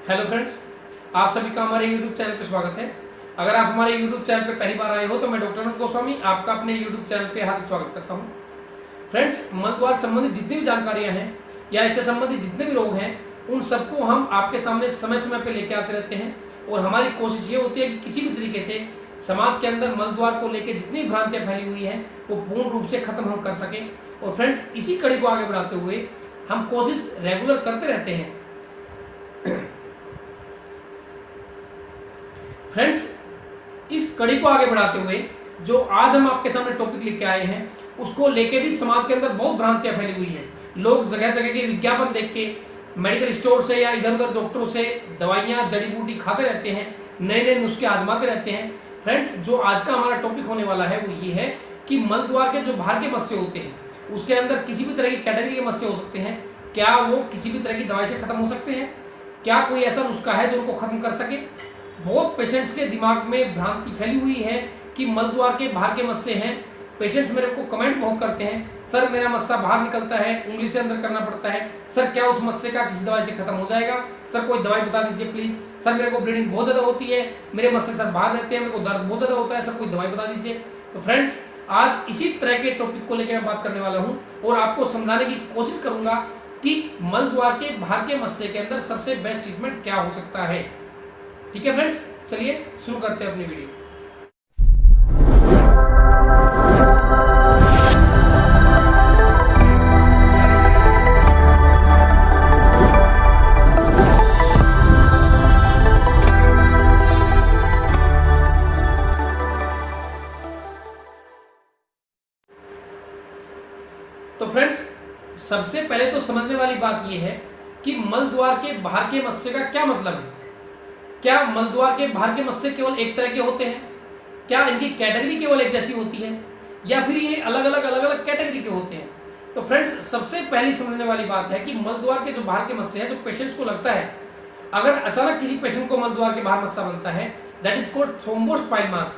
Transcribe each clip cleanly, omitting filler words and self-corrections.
Hello friends, आप सभी का हमारे यूट्यूब चैनल पे स्वागत है। अगर आप हमारे यूट्यूब चैनल पे पहली बार आए हो तो मैं डॉक्टर अनुज गोस्वामी आपका अपने यूट्यूब चैनल पे हार्दिक स्वागत करता हूं। फ्रेंड्स, मलद्वार संबंधित जितनी भी जानकारियां हैं या इससे संबंधित जितने भी रोग हैं उन सबको हम आपके सामने समय समय पर लेके आते रहते हैं और हमारी कोशिश ये होती है कि किसी भी तरीके से समाज के अंदर मलद्वार को लेकर जितनी भ्रांतियां फैली हुई है वो पूर्ण रूप से खत्म हम कर सकें। और फ्रेंड्स, इसी कड़ी को आगे बढ़ाते हुए हम कोशिश रेगुलर करते रहते हैं। फ्रेंड्स, इस कड़ी को आगे बढ़ाते हुए जो आज हम आपके सामने टॉपिक लेके आए हैं उसको लेके भी समाज के अंदर बहुत भ्रांतियां फैली हुई है। लोग जगह जगह के विज्ञापन देख के मेडिकल स्टोर से या इधर उधर डॉक्टरों से दवाइयां जड़ी बूटी खाते रहते हैं, नए नए नुस्खे आजमाते रहते हैं। फ्रेंड्स, जो आज का हमारा टॉपिक होने वाला है वो ये है कि मलद्वार के जो बाहर के मस्से होते हैं उसके अंदर किसी भी तरह की कैटेगरी के मस्से हो सकते हैं। क्या वो किसी भी तरह की दवाई से खत्म हो सकते हैं? क्या कोई ऐसा नुस्खा है जो उनको खत्म कर सके? बहुत पेशेंट्स के दिमाग में भ्रांति फैली हुई है कि मलद्वार के बाहर के मस्से हैं। पेशेंट्स मेरे को कमेंट बहुत करते हैं, सर मेरा मस्सा बाहर निकलता है, उंगली से अंदर करना पड़ता है, सर क्या उस मस्से का किसी दवाई से खत्म हो जाएगा? सर कोई दवाई बता दीजिए प्लीज। सर मेरे को ब्लीडिंग बहुत ज़्यादा होती है, मेरे मस्से सर बाहर रहते हैं, मेरे को दर्द बहुत ज़्यादा होता है, सर कोई दवाई बता दीजिए। तो फ्रेंड्स, आज इसी तरह के टॉपिक को लेकर मैं बात करने वाला हूँ और आपको समझाने की कोशिश करूंगा कि मलद्वार के बाहर के मस्से के अंदर सबसे बेस्ट ट्रीटमेंट क्या हो सकता है। ठीक है फ्रेंड्स, चलिए शुरू करते हैं अपनी वीडियो। तो फ्रेंड्स, सबसे पहले तो समझने वाली बात यह है कि मलद्वार के बाहर के मस्से का क्या मतलब है। क्या मलद्वार के बाहर के मस्से केवल एक तरह के होते हैं? क्या इनकी कैटेगरी केवल एक जैसी होती है या फिर ये अलग अलग कैटेगरी के होते हैं? तो फ्रेंड्स, सबसे पहली समझने वाली बात है कि मलद्वार के जो बाहर के मस्से हैं, जो पेशेंट्स को लगता है, अगर अचानक किसी पेशेंट को मलद्वार के बाहर मस्सा बनता है, that is called thrombosed pile mass.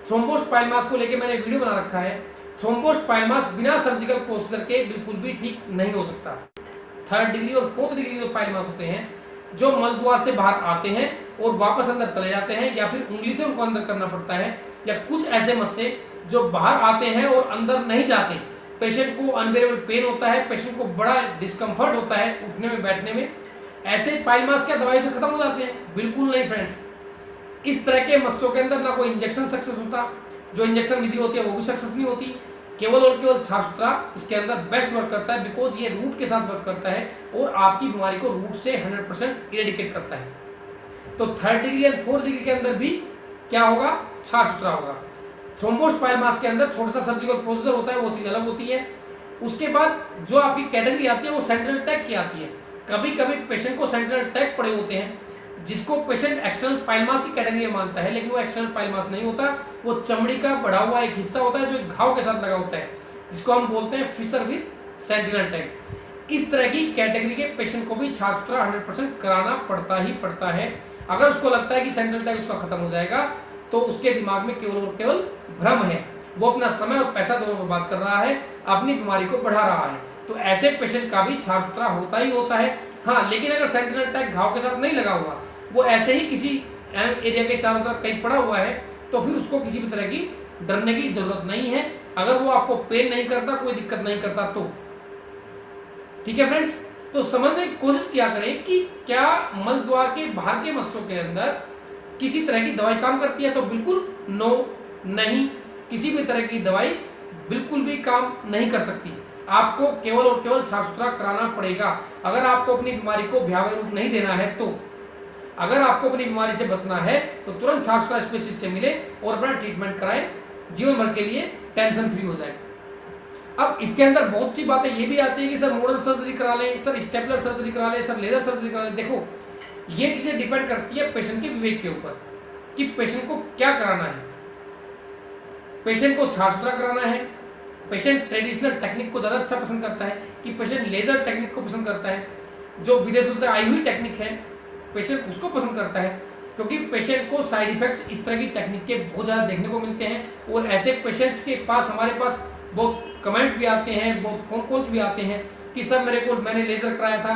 Thrombosed pile mass को लेकर मैंने वीडियो बना रखा है। थ्रोम्बोस पाइलमास बिना सर्जिकल प्रोसीजर के बिल्कुल भी ठीक नहीं हो सकता। 3rd डिग्री और 4th डिग्री जो पाइलमास होते हैं, जो मलद्वार से बाहर आते हैं और वापस अंदर चले जाते हैं या फिर उंगली से उनको अंदर करना पड़ता है, या कुछ ऐसे मस्से जो बाहर आते हैं और अंदर नहीं जाते, पेशेंट को अनबेरेबल पेन होता है, पेशेंट को बड़ा डिस्कम्फर्ट होता है उठने में बैठने में, ऐसे पाइलमास क्या दवाई से खत्म हो जाते हैं? बिल्कुल नहीं फ्रेंड्स। इस तरह के मस्सों के अंदर ना कोई इंजेक्शन सक्सेस होता, जो इंजेक्शन विधि होती है वो भी सक्सेस नहीं होती। केवल और केवल साफ सुथरा इसके अंदर बेस्ट वर्क करता है, बिकॉज ये रूट के साथ वर्क करता है और आपकी बीमारी को रूट से 100% इरेडिकेट करता है। तो 3rd डिग्री और 4th डिग्री के अंदर भी क्या होगा? साफ सुथरा होगा। थ्रोम्बोस पाइलमास के अंदर छोटा सा सर्जिकल प्रोसीजर होता है, वो चीज अलग होती है। उसके बाद जो आपकी कैटेगरी आती है वो सेंट्रल टैग की आती है। कभी कभी पेशेंट को सेंट्रल टैग पड़े होते हैं जिसको पेशेंट एक्सटर्नल पाइलमास की कैटेगरी में मानता है, लेकिन वो एक्सटर्नल पाइलमास नहीं होता, वो चमड़ी का बढ़ा हुआ एक हिस्सा होता है जो एक घाव के साथ लगा होता है, जिसको हम बोलते हैं फिशर विद सेंटिनल टैग। इस तरह की कैटेगरी के पेशेंट को भी साफ सुथरा 100% कराना पड़ता ही पड़ता है। अगर उसको लगता है कि सेंट्रल टैग उसका खत्म हो जाएगा तो उसके दिमाग में केवल और केवल भ्रम है, वो अपना समय और पैसा दोनों बर्बाद कर रहा है, अपनी बीमारी को बढ़ा रहा है। तो ऐसे पेशेंट का भी साफ सुथरा होता ही होता है। हाँ, लेकिन अगर सेंटिनल टैग घाव के साथ नहीं लगा हुआ, वो ऐसे ही किसी एरिया के चारों तरफ कहीं पड़ा हुआ है, तो फिर उसको किसी भी तरह की डरने की जरूरत नहीं है, अगर वो आपको पेन नहीं करता, कोई दिक्कत नहीं करता तो। ठीक है फ्रेंड्स, तो समझने की कोशिश किया करें कि क्या मलद्वार के बाहर के मस्सों के अंदर किसी तरह की दवाई काम करती है? तो बिल्कुल नो, नहीं, किसी भी तरह की दवाई बिल्कुल भी काम नहीं कर सकती। आपको केवल और केवल साफ सुथरा कराना पड़ेगा। अगर आपको अपनी बीमारी को भयावह रूप नहीं देना है तो, अगर आपको अपनी बीमारी से बचना है तो तुरंत साफ सुथरा स्पेशलिस्ट से मिले और अपना ट्रीटमेंट कराएं, जीवन भर के लिए टेंशन फ्री हो जाए। अब इसके अंदर बहुत सी बातें ये भी आती है कि सर मॉडल सर्जरी करा लें, सर स्टेपलर सर्जरी करा लें, सर लेजर सर्जरी करा लें। देखो, ये चीजें डिपेंड करती है पेशेंट के विवेक के ऊपर कि पेशेंट को क्या कराना है। पेशेंट को साफ सुथरा कराना है, पेशेंट ट्रेडिशनल टेक्निक को ज्यादा अच्छा पसंद करता है कि पेशेंट लेजर टेक्निक को पसंद करता है, जो विदेशों से आई हुई टेक्निक है पेशेंट उसको पसंद करता है, क्योंकि पेशेंट को साइड इफेक्ट्स इस तरह की टेक्निक के बहुत ज़्यादा देखने को मिलते हैं। और ऐसे पेशेंट्स के पास हमारे पास बहुत कमेंट भी आते हैं, बहुत फोन कॉल्स भी आते हैं कि सर मैंने लेजर कराया था,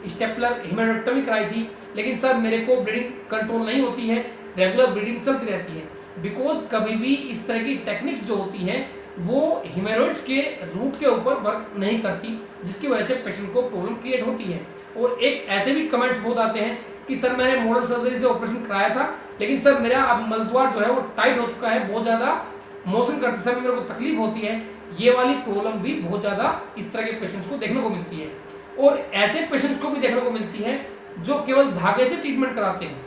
स्टेपलर हेमेटोटमी कराई थी, लेकिन सर मेरे को ब्लीडिंग कंट्रोल नहीं होती है, रेगुलर ब्लीडिंग चलती रहती है। बिकॉज कभी भी इस तरह की टेक्निक्स जो होती हैं वो हेमोरॉइड्स के रूट के ऊपर वर्क नहीं करती, जिसकी वजह से पेशेंट को प्रॉब्लम क्रिएट होती है। और एक ऐसे भी कमेंट्स बहुत आते हैं कि सर मैंने मॉडर्न सर्जरी से ऑपरेशन कराया था, लेकिन सर मेरा अब मलद्वार जो है वो टाइट हो चुका है, बहुत ज़्यादा मोशन करते समय मेरे को तकलीफ होती है। ये वाली प्रॉब्लम भी बहुत ज़्यादा इस तरह के पेशेंट्स को देखने को मिलती है। और ऐसे पेशेंट्स को भी देखने को मिलती है जो केवल धागे से ट्रीटमेंट कराते हैं,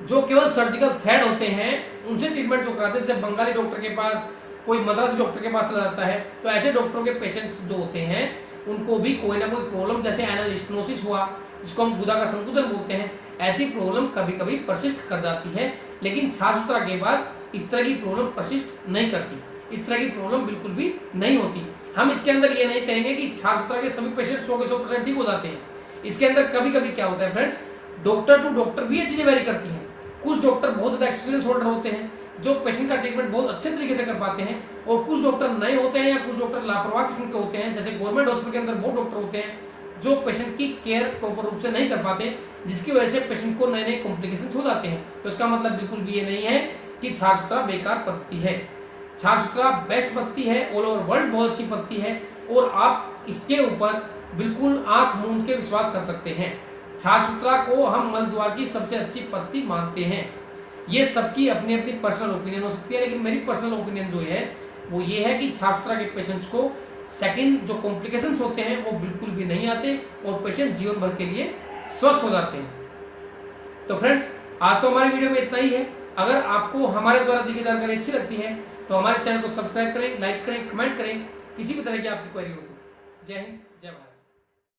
जो केवल सर्जिकल थ्रेड होते हैं उनसे ट्रीटमेंट जो कराते हैं। जब बंगाली डॉक्टर के पास, कोई मद्रासी डॉक्टर के पास चला जाता है, तो ऐसे डॉक्टरों के पेशेंट्स जो होते हैं उनको भी कोई ना कोई प्रॉब्लम, जैसे एनल स्टेनोसिस हुआ जिसको हम गुदा का संकुचन बोलते हैं, ऐसी प्रॉब्लम कभी कभी परसिस्ट कर जाती है। लेकिन छाछ सूत्रा के बाद इस तरह की प्रॉब्लम परसिस्ट नहीं करती, इस तरह की प्रॉब्लम बिल्कुल भी नहीं होती। हम इसके अंदर ये नहीं कहेंगे कि छाछ सूत्रा के सभी पेशेंट 100 के 100% ठीक हो जाते हैं। इसके अंदर कभी कभी क्या होता है फ्रेंड्स, डॉक्टर टू डॉक्टर भी ये चीजें वेरी करती हैं। कुछ डॉक्टर बहुत ज्यादा एक्सपीरियंस होल्डर होते हैं जो पेशेंट का ट्रीटमेंट बहुत अच्छे तरीके से कर पाते हैं, और कुछ डॉक्टर नए होते हैं या कुछ डॉक्टर लापरवाह किस्म के होते हैं। जैसे गवर्नमेंट हॉस्पिटल के अंदर बहुत डॉक्टर होते हैं जो पेशेंट की केयर प्रॉपर रूप से नहीं कर पाते, जिसकी वजह से पेशेंट को नए नए कॉम्प्लिकेशंस हो जाते हैं। तो इसका मतलब बिल्कुल भी ये नहीं है कि छाछ सूत्रा बेकार पद्धति है। छाछ सूत्रा बेस्ट पद्धति है, ऑल ओवर वर्ल्ड बहुत अच्छी पद्धति है, और आप इसके ऊपर बिल्कुल आंख मूंद के विश्वास कर सकते हैं। छाछ सूत्रा को हम मलद्वार की सबसे अच्छी पद्धति मानते हैं। ये सबकी अपनी अपनी पर्सनल ओपिनियन हो सकती है, लेकिन मेरी पर्सनल ओपिनियन जो है वो ये है कि छाछ सूत्रा के पेशेंट्स को सेकंड जो कॉम्प्लिकेशंस होते हैं वो बिल्कुल भी नहीं आते, और पेशेंट जीवन भर के लिए स्वस्थ हो जाते हैं। तो फ्रेंड्स, आज तो हमारी वीडियो में इतना ही है। अगर आपको हमारे द्वारा दी गई जानकारी अच्छी लगती है तो हमारे चैनल को सब्सक्राइब करें, लाइक करें, कमेंट करें, किसी भी तरह की आपकी क्वेरी हो तो। जय हिंद।